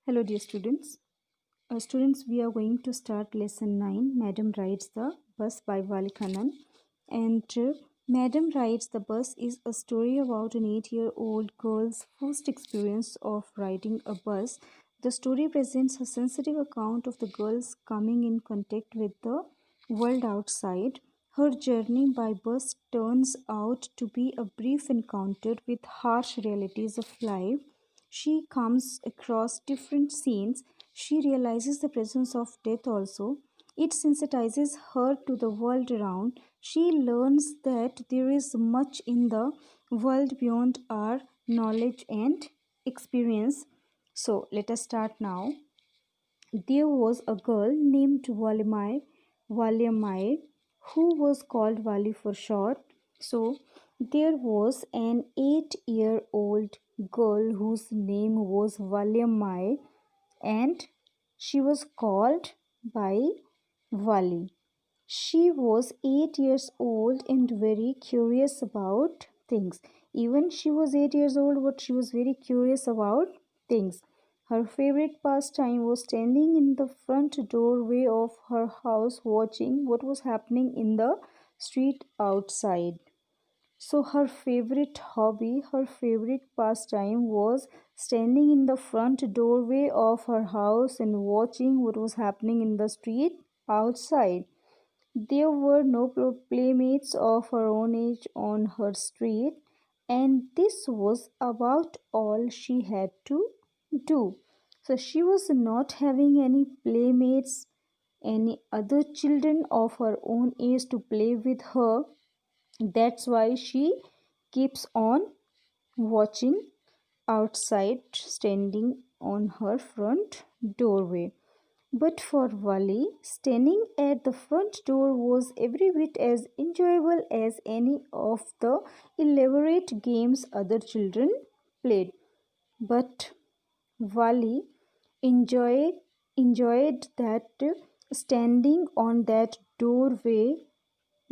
Hello, dear students. Students, we are going to start lesson 9. Madam Rides the Bus by Vali Khannan. And Madam Rides the Bus is a story about an 8-year-old girl's first experience of riding a bus. The story presents a sensitive account of the girl's coming in contact with the world outside. Her journey by bus turns out to be a brief encounter with harsh realities of life. She comes across different scenes. She realizes the presence of death also. It sensitizes her to the world around. She learns that there is much in the world beyond our knowledge and experience. So let us start now. There was a girl named Valiamai, who was called Vali for short. So there was an 8-year-old girl whose name was Valiamai, and she was called by Vali. She was 8 years old and very curious about things. Even she was 8 years old, but she was very curious about things. Her favorite pastime was standing in the front doorway of her house watching what was happening in the street outside. So, her favorite hobby, her favorite pastime was standing in the front doorway of her house and watching what was happening in the street outside. There were no playmates of her own age on her street, and this was about all she had to do. So she was not having any playmates, any other children of her own age to play with her. That's why she keeps on watching outside, standing on her front doorway. But for Wally, standing at the front door was every bit as enjoyable as any of the elaborate games other children played. But Wally enjoyed enjoyed that standing on that doorway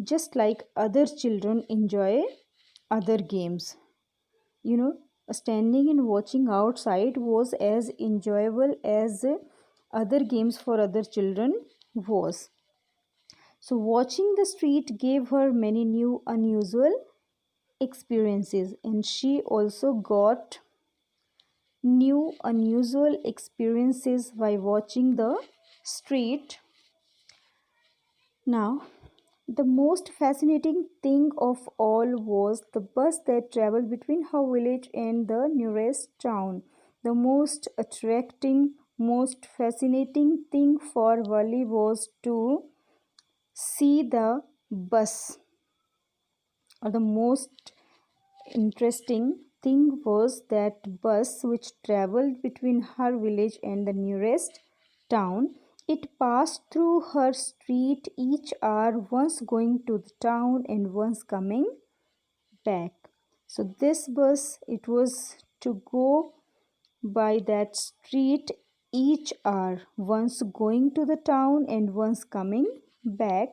just like other children enjoy other games. You know, standing and watching outside was as enjoyable as other games for other children was. So watching the street gave her many new unusual experiences, and she also got new unusual experiences by watching the street. Now, the most fascinating thing of all was the bus that traveled between her village and the nearest town. The most attracting, most fascinating thing for Wally was to see the bus, or the most interesting thing was that bus which traveled between her village and the nearest town. It passed through her street each hour, once going to the town and once coming back. So this bus, it was to go by that street each hour, once going to the town and once coming back.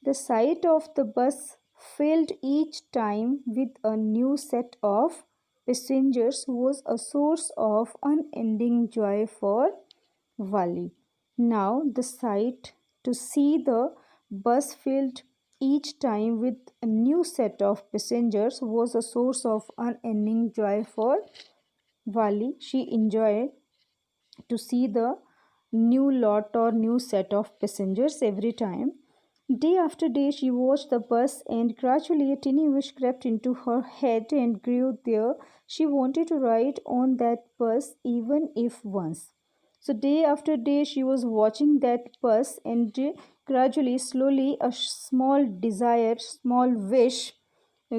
The sight of the bus filled each time with a new set of passengers was a source of unending joy for Wali. Now the sight to see the bus filled each time with a new set of passengers was a source of unending joy for Wali. She enjoyed to see the new lot or new set of passengers every time. Day after day, she watched the bus, and gradually a tiny wish crept into her head and grew there. She wanted to ride on that bus, even if once. So, day after day, she was watching that bus, and gradually, slowly, a small desire, small wish uh,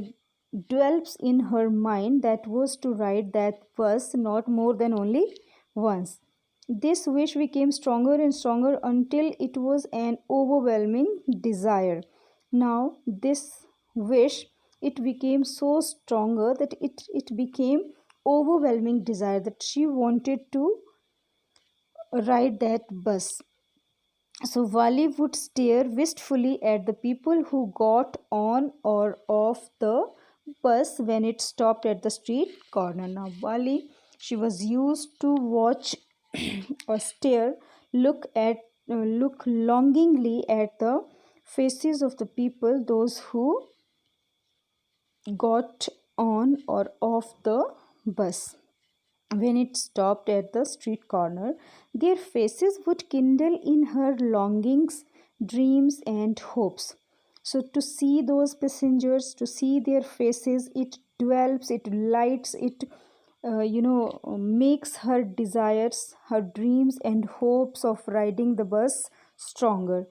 develops in her mind that was to ride that bus not more than only once. This wish became stronger and stronger until it was an overwhelming desire. Now, this wish, it became so stronger that it became overwhelming desire that she wanted to ride that bus. So Wali would stare wistfully at the people who got on or off the bus when it stopped at the street corner. Now Wali, she was used to watch or stare, look longingly at the faces of the people, those who got on or off the bus. When it stopped at the street corner, their faces would kindle in her longings, dreams, and hopes. So, to see those passengers, to see their faces, it dwells, it lights, it makes her desires, her dreams, and hopes of riding the bus stronger.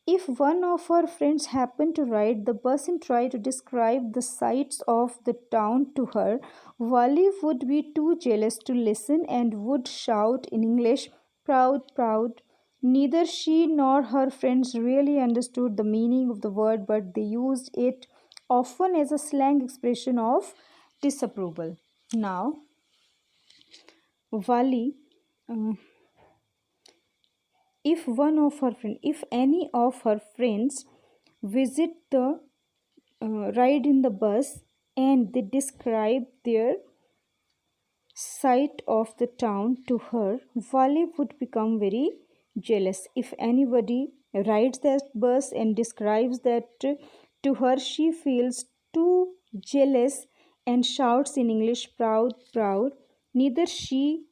If one of her friends happened to ride the bus and try to describe the sights of the town to her, Wally would be too jealous to listen and would shout in English, "Proud, proud." Neither she nor her friends really understood the meaning of the word, but they used it often as a slang expression of disapproval. Now, Wally, uh, if any of her friends visit the ride in the bus and they describe their sight of the town to her, Wally would become very jealous. If anybody rides that bus and describes that to her, she feels too jealous and shouts in English, "Proud, proud." Neither she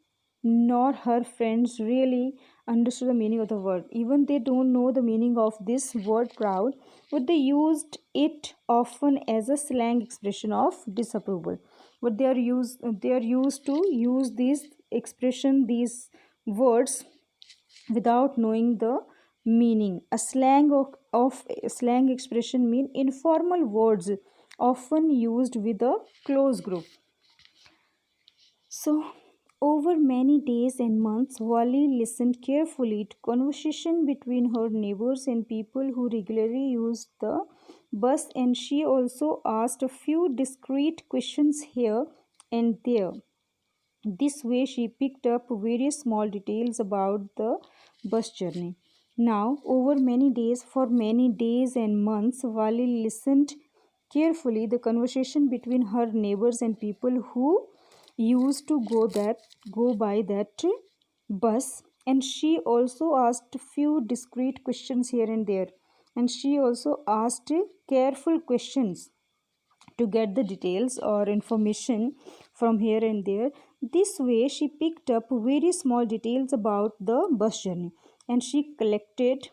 nor her friends really understood the meaning of the word. Even they don't know the meaning of this word proud, but they used it often as a slang expression of disapproval. But they are used to use these expression, these words, without knowing the meaning. A of slang expression mean informal words often used with a close group. So, over many days and months, Wally listened carefully to conversation between her neighbors and people who regularly used the bus, and she also asked a few discreet questions here and there. This way, she picked up various small details about the bus journey. Now, over many days, for many days and months, Wally listened carefully the conversation between her neighbors and people who used to go by that bus, and she also asked few discreet questions here and there, and she also asked careful questions to get the details or information from here and there. This way, she picked up very small details about the bus journey, and she collected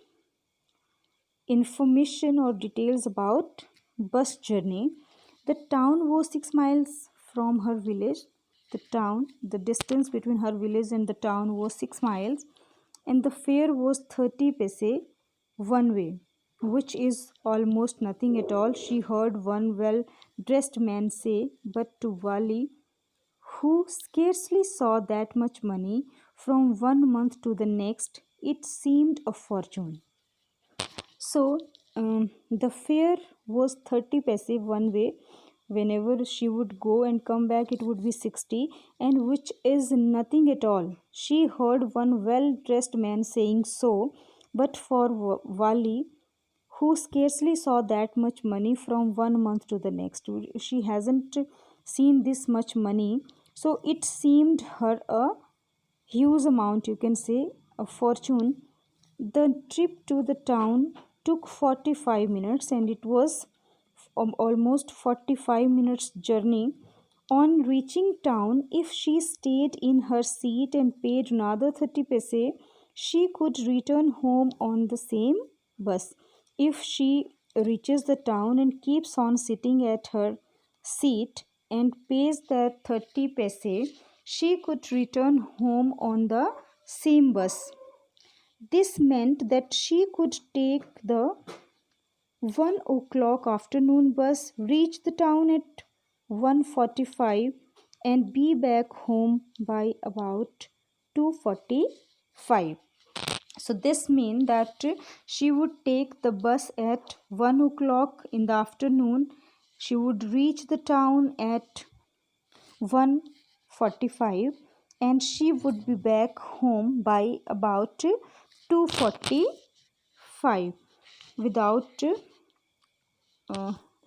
information or details about bus journey. The town was 6 miles from her village. The distance between her village and the town was 6 miles, and the fare was 30 paise one way, which is almost nothing at all, she heard one well dressed man say. But to Wali, who scarcely saw that much money from one month to the next, it seemed a fortune. So the fare was 30 paise one way. Whenever she would go and come back, it would be 60, and which is nothing at all. She heard one well dressed man saying so, but for Wali, who scarcely saw that much money from one month to the next, she hasn't seen this much money, so it seemed her a huge amount, you can say a fortune. The trip to the town took 45 minutes, and it was almost 45 minutes journey. On reaching town, if she stayed in her seat and paid another 30 paise, she could return home on the same bus. If she reaches the town and keeps on sitting at her seat and pays that 30 paise, she could return home on the same bus. This meant that she could take the 1 o'clock afternoon bus, reach the town at 1:45, and be back home by about 2:45. So this means that she would take the bus at 1 o'clock in the afternoon. She would reach the town at 1:45, and she would be back home by about 2:45 without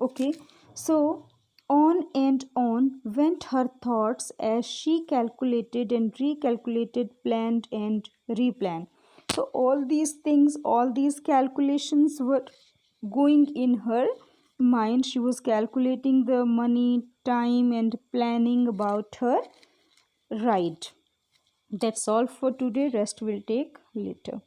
okay. So On and on went her thoughts as she calculated and recalculated, planned and replanned. So, all these things, all these calculations were going in her mind. She was calculating the money, time, and planning about her ride. That's all for today. Rest will take later.